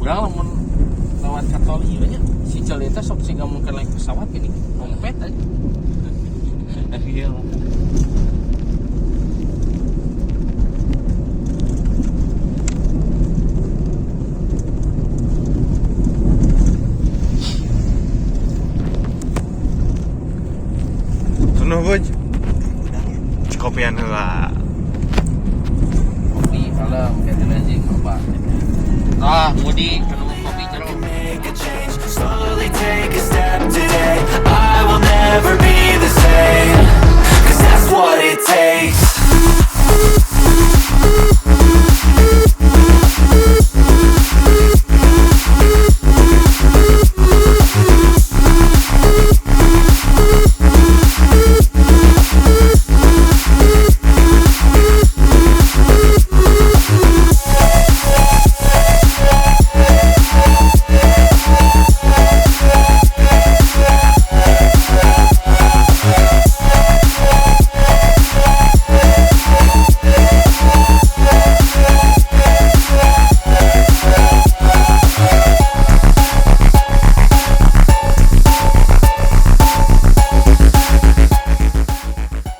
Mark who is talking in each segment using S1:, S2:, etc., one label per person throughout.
S1: Urang lamun lewat kantor ieu nya si Celita sok siga mungkin naik pesawat gini. Kompet aja. Iya.
S2: Sunuh Buj. Kopian heula.
S1: Kopi kalem kita anjing coba. Mudi kanu kopi jeruk.
S3: Slowly take a step today. I will never be the same, 'cause that's what it takes.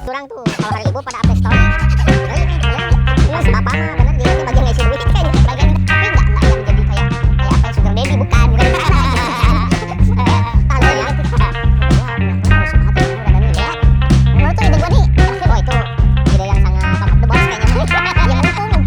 S4: Kurang tuh kalau hari ibu pada update story. Mas bapak mah bener dia itu bagian ngasih duit kayaknya bagian tapi enggak yang jadi kayak apa ya sugar daddy bukan kalau ya menurut tuh ide gua nih oh itu ide yang sangat top the box kayaknya yang mumpung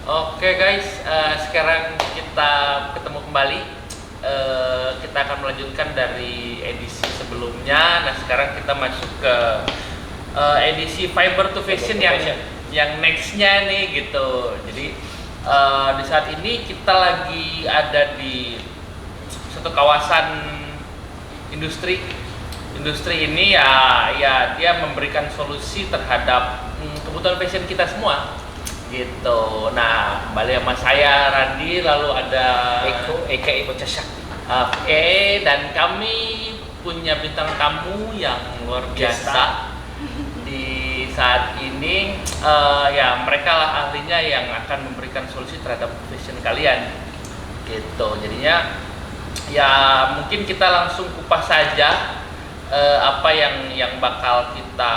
S5: Oke guys, sekarang kita ketemu kembali. Kita akan melanjutkan dari edisi sebelumnya. Nah sekarang kita masuk ke edisi Fiber to Fashion yang nextnya nih gitu. Jadi di saat ini kita lagi ada di satu kawasan industri. Industri ini ya dia memberikan solusi terhadap kebutuhan fashion kita semua. Gitu. Nah, kembali sama saya Randi, lalu ada
S1: Eko aka Bocah Sakti.
S5: Dan kami punya bintang tamu yang luar biasa di saat ini. Ya mereka lah ahlinya yang akan memberikan solusi terhadap fashion kalian. Gitu. Jadinya ya mungkin kita langsung kupas saja apa yang bakal kita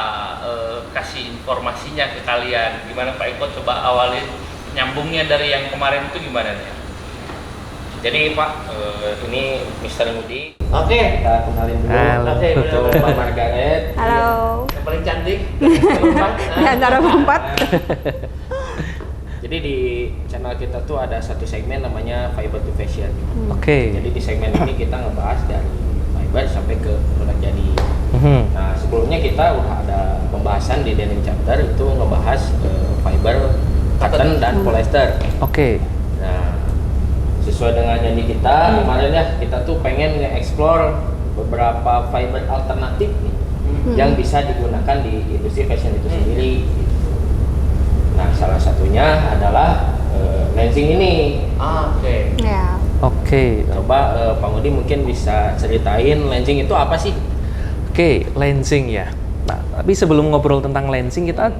S5: kasih informasinya ke kalian. Gimana Pak Eko, coba awalin nyambungnya dari yang kemarin itu gimana nih?
S1: Jadi Pak, ini Mr. Mudi. Oke, kita kenalin dulu.
S6: Halo.
S1: Oke, bersama Mbak Margaret.
S6: Halo.
S5: Yang paling cantik
S6: Di antara berempat.
S1: Jadi di channel kita tuh ada satu segmen namanya Fiber to Fashion.
S6: Oke.
S1: Jadi di segmen ini kita ngebahas dari fiber sampai ke produk jadi. Nah sebelumnya kita udah ada pembahasan di denim chapter itu ngebahas fiber, cotton dan polyester.
S6: Oke.
S1: Nah sesuai dengan janji kita kemarin ya, kita tuh pengen nge-explore beberapa fiber alternatif nih, yang bisa digunakan di industri fashion itu sendiri. Nah salah satunya adalah lensing ini.
S5: Oke.
S6: Ya. Oke.
S1: Coba Pak Ngudi mungkin bisa ceritain lensing itu apa sih?
S6: Oke, lensing ya. Nah, tapi sebelum ngobrol tentang lensing kita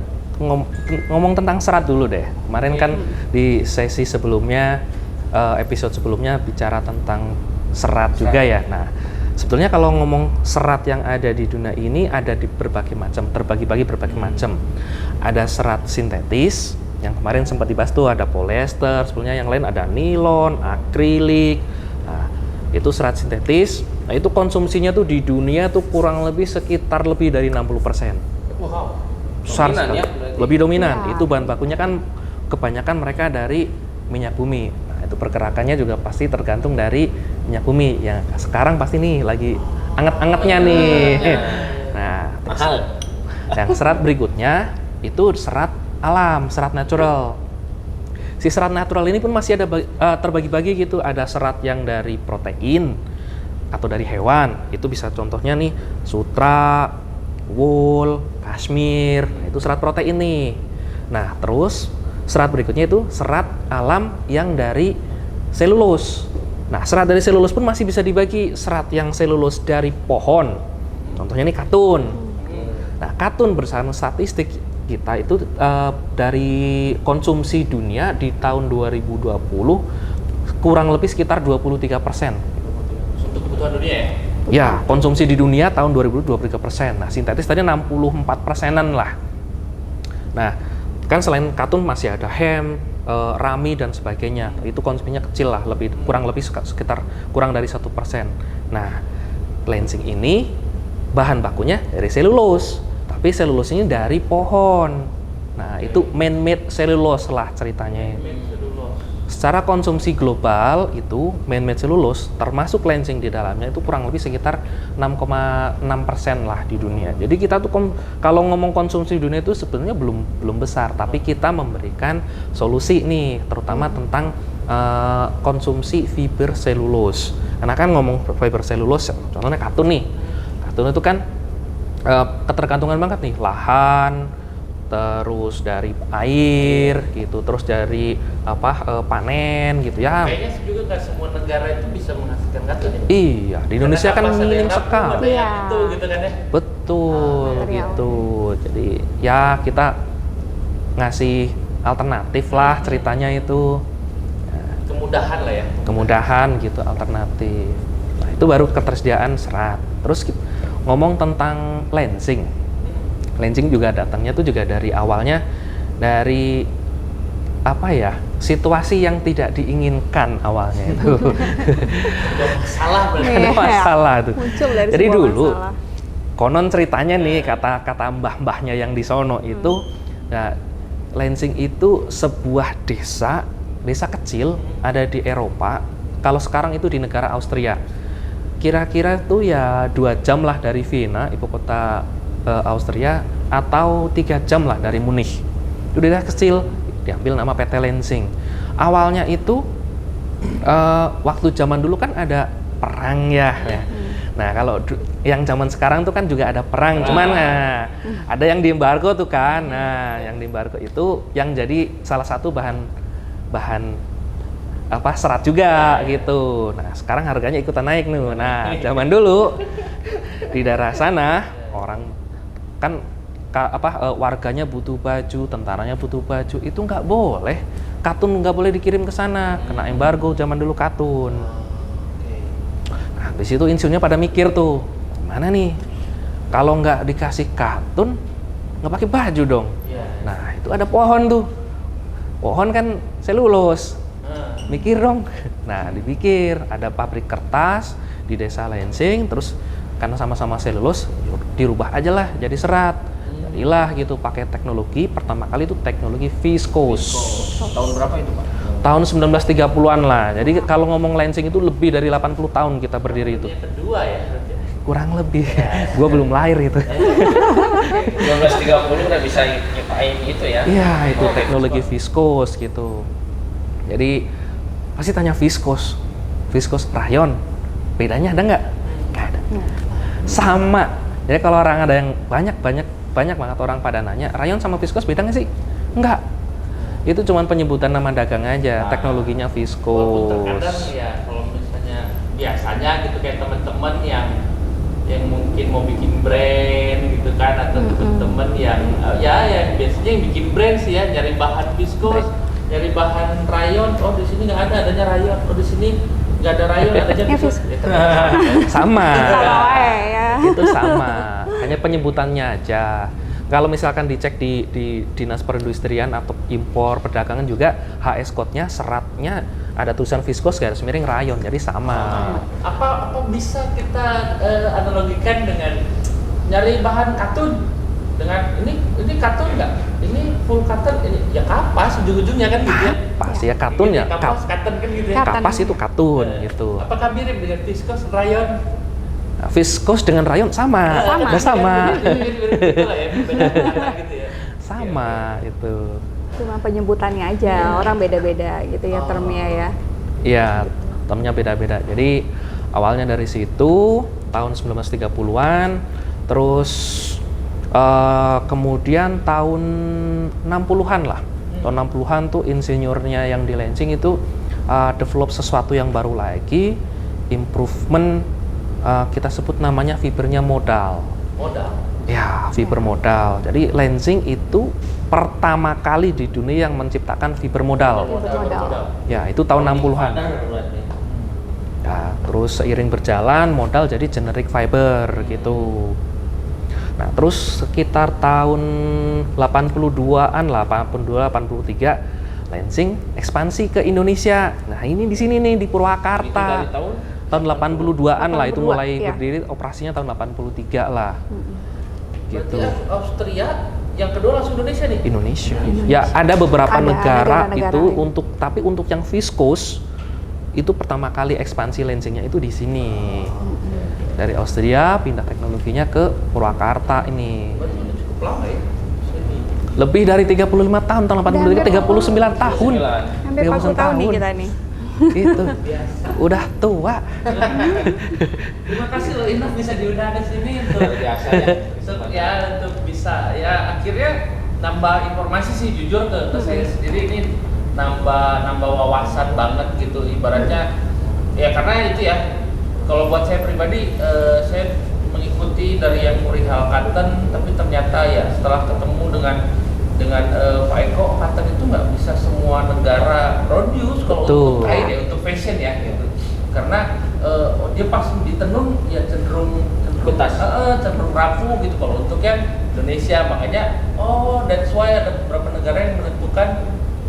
S6: ngomong tentang serat dulu deh. Kemarin kan di sesi sebelumnya, episode sebelumnya bicara tentang serat juga ya. Nah, sebetulnya kalau ngomong serat yang ada di dunia ini ada di berbagai macam, terbagi-bagi berbagai macam. Ada serat sintetis, yang kemarin sempat dibahas tuh ada polyester, sebelumnya yang lain ada nilon, akrilik. Nah, itu serat sintetis. Nah, itu konsumsinya tuh di dunia tuh kurang lebih sekitar lebih dari 60%.
S1: Wow.
S6: Besar
S1: Dominan
S6: sekali.
S1: ya, berarti.
S6: Lebih dominan.
S4: Ya.
S6: Itu bahan bakunya kan kebanyakan mereka dari minyak bumi. Nah, itu pergerakannya juga pasti tergantung dari minyak bumi. Yang sekarang pasti nih lagi anget-angetnya nih. Nah, terus
S1: Mahal.
S6: yang serat berikutnya itu serat alam, serat natural. Si serat natural ini pun masih ada terbagi-bagi gitu. Ada serat yang dari protein, atau dari hewan. Itu bisa contohnya nih sutra, wool, kashmir. Nah, itu serat protein nih. Nah, terus serat berikutnya itu serat alam yang dari selulus. Nah, serat dari selulus pun masih bisa dibagi. Serat yang selulus dari pohon. Contohnya nih katun. Nah, katun berdasarkan statistik kita itu dari konsumsi dunia di tahun 2020 kurang lebih sekitar 23%.
S5: Untuk kebutuhan dunia ya?
S6: Ya, konsumsi di dunia tahun 2020 23%. Nah, sintetis tadi 64%-an lah. Nah, kan selain katun masih ada hemp, rami dan sebagainya. Itu konsumsinya kecil lah, kurang lebih sekitar kurang dari 1%. Nah, lansing ini bahan bakunya dari selulus, tapi selulus ini dari pohon. Nah, itu man-made cellulose lah ceritanya. Secara konsumsi global itu man-made cellulose termasuk lansing di dalamnya itu kurang lebih sekitar 6,6% lah di dunia. Jadi kita tuh kalau ngomong konsumsi dunia itu sebenarnya belum besar, tapi kita memberikan solusi nih, terutama tentang konsumsi fiber selulose. Karena kan ngomong fiber selulose, contohnya katun nih. Katun itu kan ketergantungan banget nih, lahan, terus dari air gitu, terus dari panen gitu ya.
S5: Kayaknya juga nggak semua negara itu bisa menghasilkan katun ya.
S6: Iya, di Indonesia kan minim sekali.
S5: Iya. Itu gitu kan ya.
S6: Betul gitu. Jadi ya kita ngasih alternatif lah ceritanya itu.
S5: Kemudahan lah ya.
S6: Kemudahan gitu, alternatif. Nah, itu baru ketersediaan serat. Terus ngomong tentang lansing. Lansing juga datangnya tuh juga dari awalnya dari situasi yang tidak diinginkan awalnya itu.
S5: Ada masalah berarti.
S6: Ada masalah tuh.
S7: Muncul dari
S6: Jadi
S7: sebuah
S6: dulu
S7: masalah.
S6: konon ceritanya nih kata mbah-mbahnya yang di sono itu, nah, lansing itu sebuah desa kecil ada di Eropa. Kalau sekarang itu di negara Austria. Kira-kira tuh ya 2 jam lah dari Vienna, ibu kota Austria, atau 3 jam lah dari Munich. Itu daerah kecil, diambil nama PT Lansing. Awalnya itu waktu zaman dulu kan ada perang ya. Nah, kalau yang zaman sekarang tuh kan juga ada perang, cuman ada yang diembargo tuh kan. Nah, yang diembargo itu yang jadi salah satu bahan serat juga gitu. Nah, sekarang harganya ikutan naik nih. Nah, zaman dulu di daerah sana orang kan warganya butuh baju, tentaranya butuh baju, itu nggak boleh. Katun nggak boleh dikirim ke sana, kena embargo zaman dulu katun. Nah, di situ insinyurnya pada mikir tuh, mana nih? Kalau nggak dikasih katun, nggak pakai baju dong. Nah, itu ada pohon tuh. Pohon kan selulus. Mikir dong. Nah, dipikir ada pabrik kertas di desa Lansing, terus karena sama-sama selulus dirubah aja lah jadi serat. Jadilah gitu pakai teknologi, pertama kali itu teknologi viscose.
S1: Tahun berapa itu, Pak?
S6: Tahun 1930-an lah. Jadi kalau ngomong lansing itu lebih dari 80 tahun kita berdiri itu.
S5: Yang kedua ya berarti.
S6: Kurang lebih. Gua belum lahir itu.
S1: 1930 udah bisa nyepain itu ya.
S6: Iya, itu teknologi viscose gitu. Jadi pasti tanya viscose rayon. Bedanya ada nggak? Nggak ada. Sama. Jadi kalau orang ada yang banyak banget orang pada nanya, rayon sama viscose beda nggak sih? Enggak. Itu cuma penyebutan nama dagang aja, teknologinya viscose.
S5: Terkadang ya kalau misalnya biasanya gitu kayak teman-teman yang mungkin mau bikin brand gitu kan, atau teman-teman yang yang biasanya yang bikin brand sih ya, nyari bahan viscose, nyari bahan rayon, oh di sini nggak ada, adanya rayon, oh di sini nggak ada rayon, adanya viscose.
S6: Sama.
S7: Ya.
S6: Itu sama, hanya penyebutannya aja. Kalau misalkan dicek di Dinas Perindustrian atau Impor Perdagangan juga HS code-nya seratnya ada tulisan viscose garis miring rayon, jadi sama.
S5: Apa bisa kita analogikan dengan nyari bahan katun dengan ini katun nggak? Ini full katun, ini ya kapas ujung-ujungnya kan gitu ya.
S6: Kapas ya katun ya.
S5: Kapas katun kan gitu ya.
S6: Kapas itu katun gitu.
S5: Apakah mirip dengan viscose rayon?
S6: Nah, viscose dengan rayon sama. Sama. Sama itu.
S7: Cuma penyebutannya aja, orang beda-beda gitu ya termnya ya.
S6: Iya, termnya beda-beda. Jadi Awalnya dari situ tahun 1930-an, terus kemudian tahun 60-an lah. Tahun 60-an tuh insinyurnya yang di Lansing itu develop sesuatu yang baru lagi, improvement, kita sebut namanya fibernya modal.
S5: Modal.
S6: Ya, fiber modal. Jadi Lansing itu pertama kali di dunia yang menciptakan fiber modal.
S7: Modal.
S6: Ya, itu tahun 60-an. Ya, terus seiring berjalan modal jadi generic fiber gitu. Nah, terus sekitar tahun 82-an lah, 82, 83, Lansing ekspansi ke Indonesia. Nah, ini di sini nih di Purwakarta.
S1: Itu dari
S6: tahun 82-an lah itu
S7: 82,
S6: mulai
S7: iya.
S6: berdiri, operasinya tahun 83 lah. Gitu.
S5: Berarti Austria yang kedua langsung Indonesia nih.
S6: Indonesia. Ya, ada beberapa
S7: Ada
S6: negara
S7: negara-negara
S6: itu
S7: lain.
S6: tapi untuk yang viscose itu pertama kali ekspansi Lansingnya itu di sini. Dari Austria pindah teknologinya ke Purwakarta ini.
S5: Berarti udah cukup lama ya. Sini.
S6: Lebih dari 35 tahun, tahun 83, 39 tahun.
S7: Hampir 40 tahun nih kita nih.
S6: Gitu. Udah tua.
S5: Terima kasih loh Inof bisa diundang ke sini untuk
S1: Luar biasa ya.
S5: ya untuk bisa ya akhirnya nambah informasi sih jujur ke saya sendiri ini nambah wawasan banget gitu ibaratnya ya karena itu ya kalau buat saya pribadi saya mengikuti dari yang perihal cotton tapi ternyata ya setelah ketemu dengan Pak Eko cotton itu nggak bisa semua negara produce kalau untuk kain ya untuk fashion ya gitu karena dia pas ditenun ya cenderung
S1: Betas.
S5: cenderung rapuh gitu kalau untuk yang Indonesia makanya that's why ada beberapa negara yang menentukan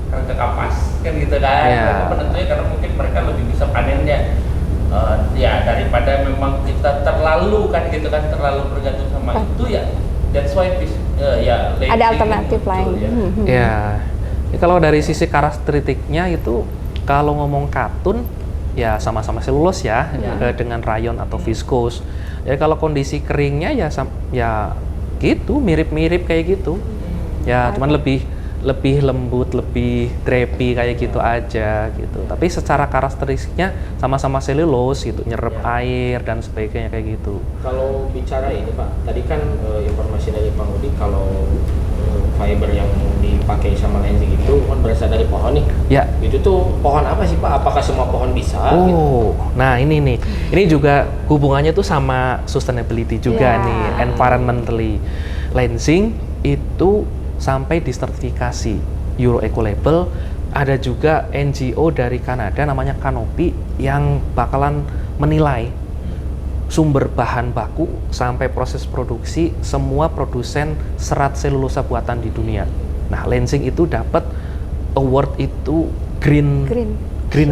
S5: harga kapas kan gitu kan
S6: Yeah.
S5: penentunya karena mungkin mereka lebih bisa panennya ya daripada memang kita terlalu kan gitu kan terlalu bergantung sama itu ya that's why ya
S7: Ada
S5: Lansing
S7: alternatif
S5: muncul,
S7: lain.
S5: ya.
S6: Ya. Ini kalau dari sisi karakteristiknya itu kalau ngomong katun ya sama-sama selulus ya, dengan rayon atau viscose. Jadi kalau kondisi keringnya ya gitu, mirip-mirip kayak gitu. Ya, cuman lebih lembut, lebih drapey kayak gitu aja gitu. Tapi secara karakteristiknya sama-sama selulus gitu, nyerap air dan sebagainya kayak gitu.
S1: Kalau bicara ini Pak, tadi kan informasi dari Pak Udi kalau fiber yang dipakai sama Lansing itu kan berasal dari pohon nih.
S6: Ya.
S1: Itu tuh pohon apa sih Pak? Apakah semua pohon bisa? Gitu?
S6: Oh, nah ini nih, ini juga hubungannya tuh sama sustainability juga
S7: Ya.
S6: nih, environmentally. Lansing itu sampai disertifikasi Euro Eco Label. Ada juga NGO dari Kanada namanya Canopy yang bakalan menilai sumber bahan baku sampai proses produksi semua produsen serat selulosa buatan di dunia. Nah, Lansing itu dapat award itu green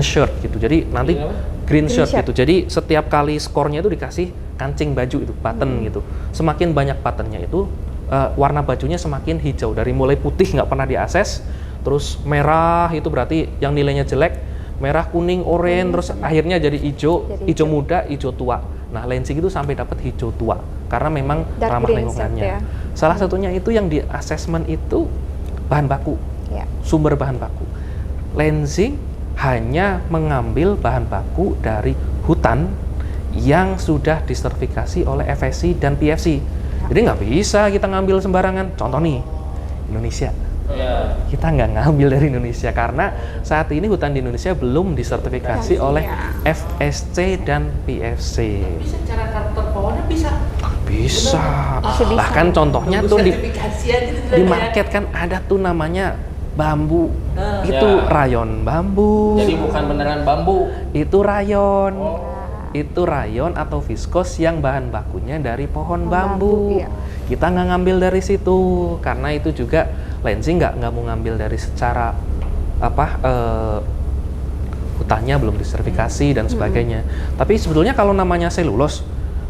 S6: shirt gitu. Jadi nanti green shirt gitu. Jadi setiap kali skornya itu dikasih kancing baju itu button gitu. Semakin banyak buttonnya itu warna bajunya semakin hijau. Dari mulai putih nggak pernah diakses, terus merah itu berarti yang nilainya jelek, merah, kuning, oranye, terus akhirnya jadi hijau muda, hijau tua. Nah, Lansing itu sampai dapat hijau tua karena memang
S7: Dark
S6: ramah
S7: green
S6: lingkungannya.
S7: shirt, ya.
S6: Salah satunya itu yang di assessment itu bahan baku,
S7: Ya.
S6: sumber bahan baku. Lansing hanya mengambil bahan baku dari hutan yang sudah disertifikasi oleh FSC dan PFC. Jadi nggak bisa kita ngambil sembarangan. Contoh nih, Indonesia.
S1: Ya.
S6: Kita nggak ngambil dari Indonesia karena saat ini hutan di Indonesia belum disertifikasi oleh FSC dan PFC.
S5: Bisa cara karakter pohonnya bisa
S6: Bisa.
S7: Masih bisa.
S6: Bahkan contohnya
S5: Nunggu
S6: tuh di
S5: sertifikasi aja gitu
S6: di
S5: ya.
S6: market kan ada tuh namanya bambu.
S5: Nah.
S6: Itu
S1: Ya.
S6: rayon bambu.
S1: Jadi bukan beneran bambu.
S6: Itu rayon.
S1: Oh.
S6: Itu rayon atau viskos yang bahan bakunya dari pohon
S7: Pohon
S6: bambu.
S7: bambu, iya.
S6: Kita nggak ngambil dari situ karena itu juga Lansing nggak mau ngambil dari secara hutannya belum disertifikasi dan sebagainya. Tapi sebetulnya kalau namanya selulos,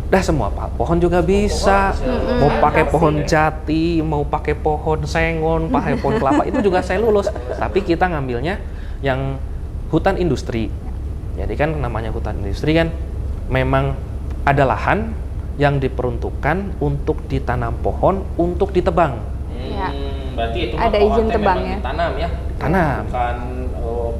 S6: dah semua pohon juga bisa. Mau pakai pohon jati, mau pakai pohon sengon, pakai pohon kelapa itu juga selulos. Tapi kita ngambilnya yang hutan industri. Jadi kan namanya hutan industri kan memang ada lahan yang diperuntukkan untuk ditanam pohon untuk ditebang.
S7: Ya.
S1: Berarti itu
S7: Ada
S1: pohon
S7: izin
S1: teh
S7: tebang
S1: memang
S7: ya?
S1: ditanam ya.
S6: Tanam.
S1: Bukan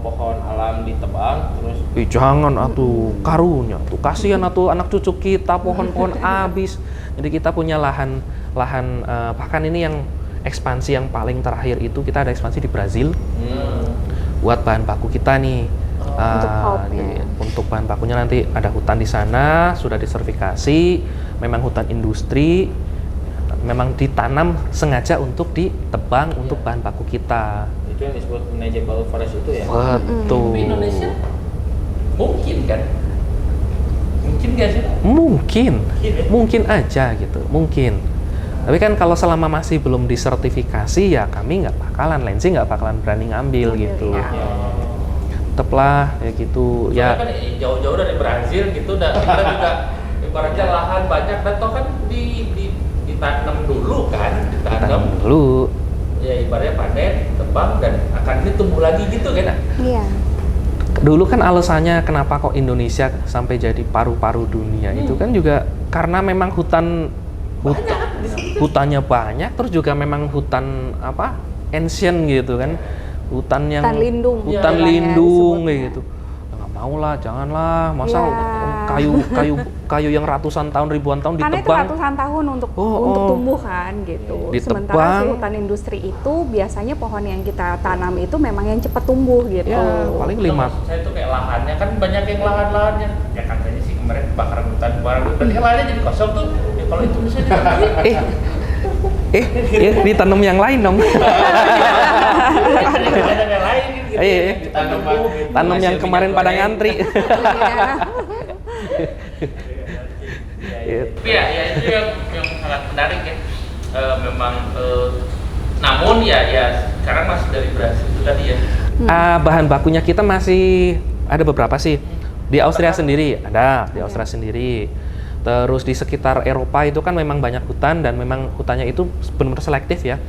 S1: pohon alam ditebang terus
S6: Jangan atuh karunya tuh kasihan atuh anak cucu kita pohon-pohon habis. Jadi kita punya lahan bahkan ini yang ekspansi yang paling terakhir itu kita ada ekspansi di Brazil buat bahan baku kita nih.
S7: Untuk pulpnya.
S6: Untuk bahan bakunya nanti ada hutan di sana sudah disertifikasi, memang hutan industri, memang ditanam sengaja untuk ditebang untuk bahan baku kita.
S1: itu yang disebut manageable forest itu ya.
S6: Betul.
S5: Di Indonesia mungkin kan? Mungkin gak sih?
S6: Mungkin aja gitu, mungkin. Tapi kan kalau selama masih belum disertifikasi ya kami nggak bakalan, Lensi nggak bakalan berani ngambil gitu. Tetep lah ya gitu.
S5: Soalnya
S6: Ya
S5: kan jauh-jauh dari Brazil gitu, dan kita juga ibaratnya lahan banyak, dan toh kan ditanam dulu kan, ditanam
S6: dulu.
S5: ya ibaratnya panen, tebang, dan akarnya tumbuh lagi gitu kan.
S7: Iya.
S6: Dulu kan alasannya kenapa kok Indonesia sampai jadi paru-paru dunia itu kan juga karena memang hutannya banyak, terus juga memang hutan apa ancient gitu kan, hutan yang
S7: Hutan lindung.
S6: hutan
S7: Ya,
S6: lindung
S7: disebutnya.
S6: kayak gitu. Nggak mau lah, janganlah, masa
S7: Ya.
S6: kayu yang ratusan tahun, ribuan tahun
S7: Karena itu
S6: ditebang.
S7: ratusan tahun untuk
S6: Oh.
S7: tumbuh kan gitu.
S6: Ditebang.
S7: Sementara si hutan industri itu biasanya pohon yang kita tanam itu memang yang cepat tumbuh gitu.
S6: Ya, paling
S5: Nah,
S6: 5.
S5: maksud saya tuh kayak lahannya kan banyak yang lahan-lahannya. Ya katanya sih kemarin kebakaran hutan, berarti lahannya jadi kosong tuh. Ya kalau itu bisa ditanam.
S6: Ditanam yang lain dong.
S5: Ada yang lain gitu.
S6: Iya.
S5: Ditanam
S6: Tanam yang kemarin pada ngantri.
S5: Tapi ya itu yang sangat menarik ya. Namun ya sekarang masih dari Brasil itu tadi ya.
S6: Bahan bakunya kita masih ada beberapa sih. Di Austria sendiri ada, di Austria sendiri. Terus di sekitar Eropa itu kan memang banyak hutan dan memang hutannya itu benar-benar selektif ya.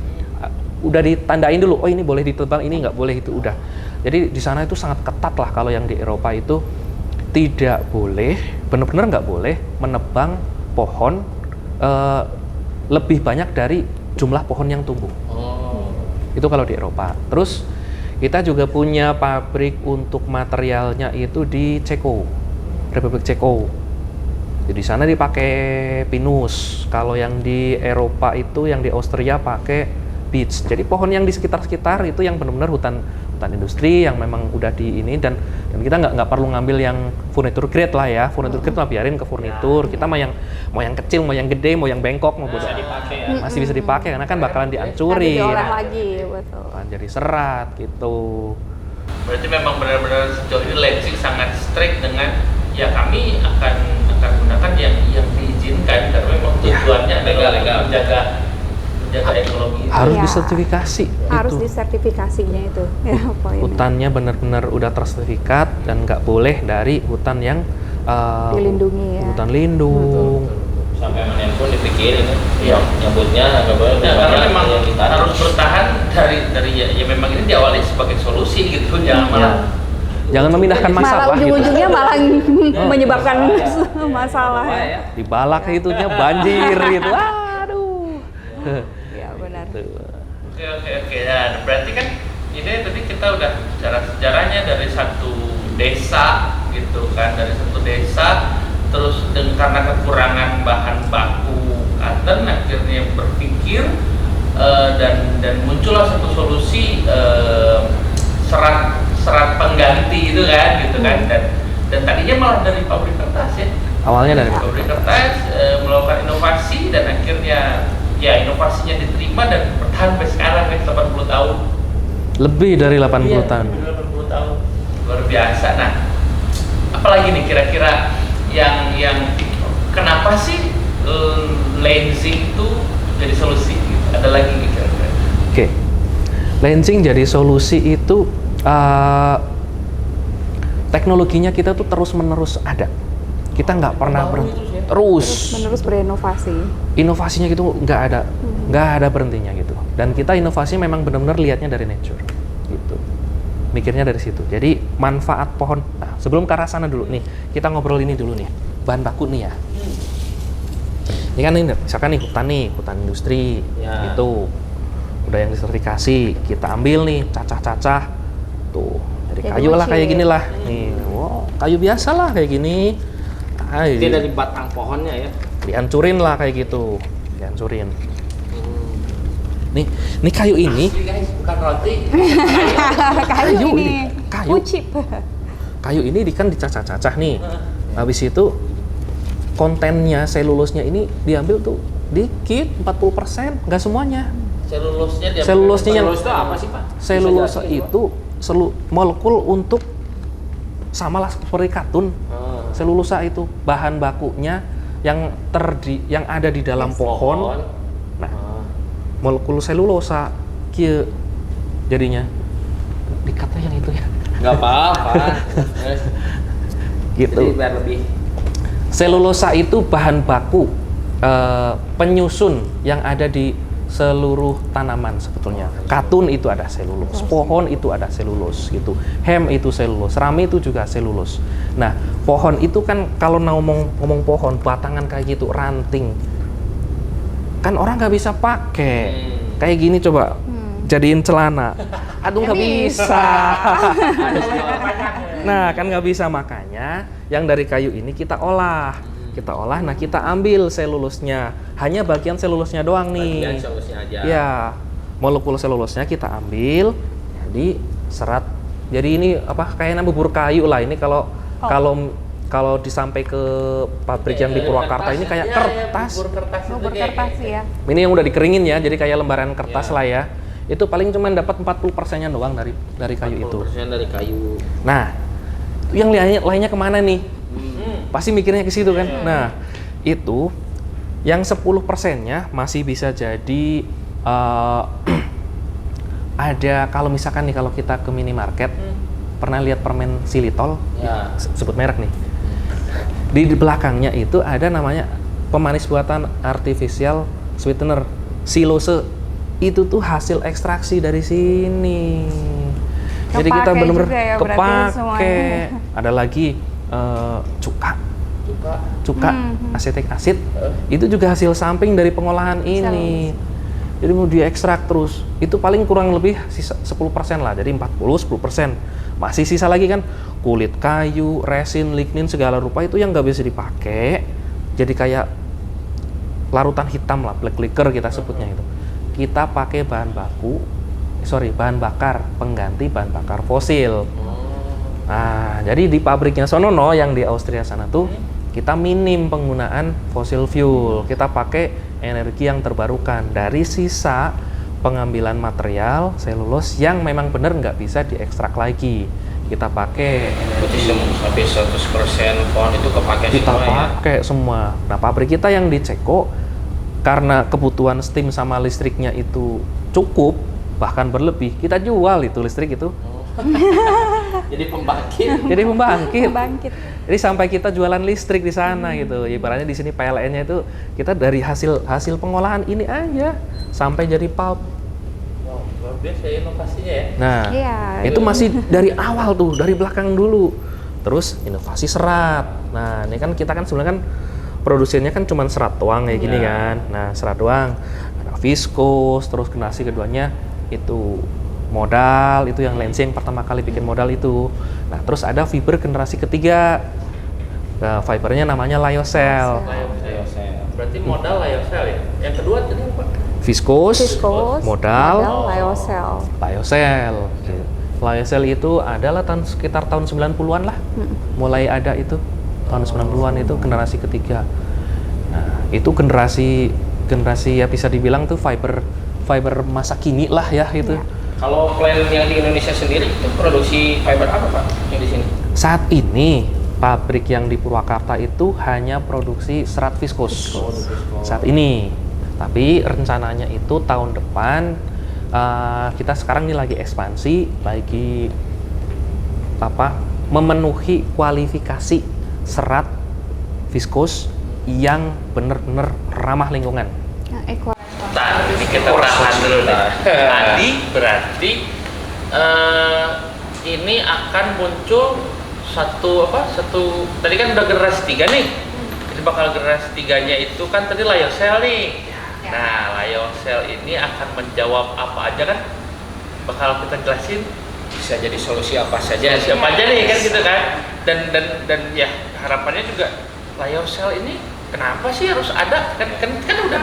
S6: Udah ditandain dulu, oh ini boleh ditebang, ini nggak boleh, itu udah. Jadi di sana itu sangat ketat lah. Kalau yang di Eropa itu tidak boleh, benar-benar nggak boleh menebang pohon lebih banyak dari jumlah pohon yang tumbuh. Itu kalau di Eropa. Terus kita juga punya pabrik untuk materialnya itu di Ceko, Republik Ceko. Jadi di sana dipakai pinus. Kalau yang di Eropa itu, yang di Austria pakai beech. Jadi pohon yang di sekitar-sekitar itu yang benar-benar hutan industri yang memang udah di ini, dan kita nggak perlu ngambil yang furniture grade lah ya. Furniture grade mah biarin ke furnitur. Kita mau yang kecil, mau yang gede, mau yang bengkok, mau bodoh. Masih bisa dipakai karena kan bakalan dihancurin.
S7: Diolah lagi, betul.
S6: Kan jadi serat gitu.
S5: Berarti memang benar-benar sejauh ini Lensing sangat strict dengan ya kami akan gunakan yang diizinkan, karena memang tujuannya adalah menjaga ekologi.
S6: Harus
S7: Iya.
S6: disertifikasi
S7: Harus
S6: itu.
S7: disertifikasinya itu. Ya, poinnya.
S6: Hutannya benar-benar udah tersertifikat dan nggak boleh dari hutan yang
S7: Dilindungi ya.
S6: hutan lindung.
S1: Sampai mana pun dipikirin
S5: Iya.
S1: nyebutnya nggak boleh
S5: Nah, karena memang
S1: yang ditanam.
S5: harus bertahan dari ya memang ini diawali sebagai solusi gitu, jangan malah
S6: Jangan memindahkan
S7: Malah
S6: masalah gitu.
S7: ujung-ujungnya malah menyebabkan masalah ya.
S1: ya.
S6: Dibalak itunya banjir gitu. Aduh.
S7: Ya benar.
S5: Oke. Ya, berarti kan ini tadi kita udah bicara sejarahnya dari satu desa gitu kan, dari satu desa, terus karena kekurangan bahan baku cotton akhirnya berpikir dan muncullah satu solusi serat pengganti itu kan gitu kan, dan tadinya malah dari pabrik kertas ya.
S6: Awalnya dari
S5: Pabrik kertas melakukan inovasi, dan akhirnya ya inovasinya diterima dan bertahan sampai sekarang ya 80 tahun.
S6: lebih dari 80 tahun.
S5: 80 tahun. Luar biasa. Nah, apalagi nih kira-kira yang kenapa sih Lensing itu jadi solusi? Ada lagi nggak kira-kira?
S6: Oke. Lensing jadi solusi itu teknologinya kita tuh terus-menerus ada. Kita nggak pernah berhenti.
S7: Menerus berinovasi.
S6: Inovasinya gitu nggak ada berhentinya gitu. Dan kita inovasi memang benar-benar lihatnya dari nature gitu, mikirnya dari situ. Jadi manfaat pohon. Nah, sebelum ke arah sana dulu nih, kita ngobrol ini dulu nih, bahan baku nih ya. Ini kan ini, misalkan nih hutan industri gitu, udah yang disertifikasi, kita ambil nih cacah-cacah tuh Dari
S7: Jadi
S6: kayu lah kayak
S7: mochi.
S6: gini lah. Nih, wow, kayu biasa lah kayak gini. Ah,
S1: Dia
S6: ini
S1: dari batang pohonnya ya.
S6: dihancurin lah kayak gitu. Dihancurin. Nih kayu ini,
S5: Asli guys, bukan roti.
S7: Kayu ini.
S6: Kayu.
S7: Ucip.
S6: kayu ini kan dicacah-cacah nih. Habis itu kontennya, selulosnya ini diambil tuh dikit, 40%, nggak semuanya.
S5: Selulosnya dia.
S6: Selulosnya yang
S1: Selulus itu apa sih, Pak?
S6: selulosa
S1: Bisa jelasin, Pak?
S6: itu molekul untuk sama lah seperti katun. Selulosa itu bahan bakunya yang yang ada di dalam pohon. Nah, molekul selulosa kieu jadinya. Dikata yang itu ya.
S1: Nggak apa-apa.
S6: Gitu.
S1: Jadi biar lebih
S6: Selulosa itu bahan baku penyusun yang ada di seluruh tanaman sebetulnya. Katun itu ada selulos, pohon itu ada selulos gitu. Hem itu selulos, rami itu juga selulos. Nah, pohon itu kan kalau ngomong pohon, batangan kayak gitu, ranting. Kan orang nggak bisa pakai. Kayak gini coba jadiin celana. Aduh nggak bisa. Nah, kan nggak bisa, makanya yang dari kayu ini kita olah. Nah kita ambil selulosnya, hanya bagian selulosnya doang nih.
S1: bagian selusnya aja.
S6: Ya, molekul selulosnya kita ambil, jadi serat. Jadi ini apa kayaknya bubur kayu lah. Ini kalau disampai ke pabrik yang di Purwakarta ini kayak kertas.
S5: Bubur kertas itu
S7: Bubur
S5: kayak
S7: kertas
S5: gitu.
S7: ya.
S6: Ini yang udah dikeringin ya, jadi kayak lembaran kertas lah ya. Itu paling cuma dapat 40%-nya doang dari kayu itu.
S1: 40% dari kayu.
S6: Nah, yang lainnya kemana nih? Pasti mikirnya ke situ kan. Nah, itu yang 10%-nya masih bisa jadi ada kalau misalkan nih kalau kita ke minimarket pernah lihat permen xilitol?
S1: Ya.
S6: Sebut merek nih. Di belakangnya itu ada namanya pemanis buatan artificial sweetener, silose. Itu tuh hasil ekstraksi dari sini. Jadi kita
S7: Kepake
S6: benar-benar
S7: juga ya berarti
S6: kepake.
S7: semuanya.
S6: Ada lagi cuka asetik acid itu juga hasil samping dari pengolahan ini. Jadi mau diekstrak terus. Itu paling kurang lebih sisa 10% lah. Jadi 10%. Masih sisa lagi kan kulit kayu, resin, lignin segala rupa itu yang nggak bisa dipakai. Jadi kayak larutan hitam lah, black liquor kita sebutnya itu. Kita pakai bahan bakar pengganti bahan bakar fosil. Nah, jadi di pabriknya Sonono yang di Austria sana tuh kita minim penggunaan fossil fuel. Kita pakai energi yang terbarukan dari sisa pengambilan material selulos yang memang benar nggak bisa diekstrak lagi. Kita pakai
S1: Berarti sampai 100% pohon itu kepake
S6: kita
S1: semua ya.
S6: pakai semua. Nah, pabrik kita yang di Ceko karena kebutuhan steam sama listriknya itu cukup bahkan berlebih, kita jual itu listrik itu.
S1: Jadi pembangkit.
S6: Jadi pembangkit.
S7: Bangkit.
S6: Jadi sampai kita jualan listrik di sana gitu. Ibaratnya di sini PLN-nya itu kita dari hasil pengolahan ini aja sampai jadi pulp.
S5: Wow, luar biasa ya inovasinya ya.
S6: Nah,
S7: Iya.
S6: itu masih dari awal tuh, dari belakang dulu. Terus inovasi serat. Nah, ini kan kita kan sebenarnya kan produsennya kan cuma serat doang kayak gini kan. Nah, serat doang. Ada viskos, terus generasi keduanya itu modal, itu yang Lensing pertama kali bikin modal itu. Nah, terus ada fiber generasi ketiga. Nah, fibernya namanya lyocell.
S5: Lyocell. Berarti modal lyocell ya. Yang kedua tadi apa?
S6: Viskos,
S7: Viskos,
S6: modal,
S7: lyocell.
S6: lyocell. Lyocell itu adalah sekitar tahun 90-an lah. Mulai ada itu. Tahun 90-an itu generasi ketiga. Nah, itu generasi ya bisa dibilang tuh fiber masa kini lah ya itu.
S1: Kalau plan yang di Indonesia sendiri itu produksi fiber apa, Pak? Yang di sini?
S6: Saat ini pabrik yang di Purwakarta itu hanya produksi serat viskos. Saat ini. Tapi rencananya itu tahun depan kita sekarang ini lagi ekspansi, lagi memenuhi kualifikasi serat viskos yang benar-benar ramah lingkungan.
S5: Nah, ini kita tahan dulu nih. Tadi berarti ini akan muncul satu tadi kan udah generasi 3 nih. Jadi bakal generasi 3-nya itu kan tadi lyocell nih. Nah, lyocell ini akan menjawab apa aja kan? Bakal kita jelasin
S1: bisa jadi solusi apa saja.
S5: Siapa aja nih kan gitu kan. Dan ya harapannya juga layer cell ini kenapa sih harus ada? Kan udah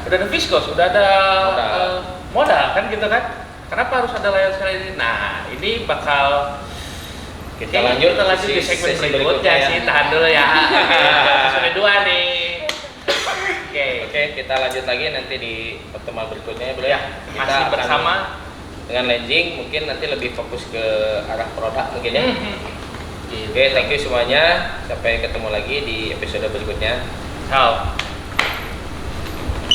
S5: ada Viscose, udah ada modal kan gitu kan. Kenapa harus ada layer cell ini? Nah, ini bakal
S1: Kita lanjut
S5: di segmen berikutnya sih. Tahan dulu ya. Episode 2 nih.
S1: Oke, kita lanjut lagi nanti di pertemuan berikutnya boleh
S5: Ya,
S1: kita
S5: masih
S1: akan
S5: bersama
S1: dengan Lensing, mungkin nanti lebih fokus ke arah produk mungkin ya.
S5: Gitu.
S1: Oke, thank you semuanya. Sampai ketemu lagi di episode berikutnya.
S5: Ciao.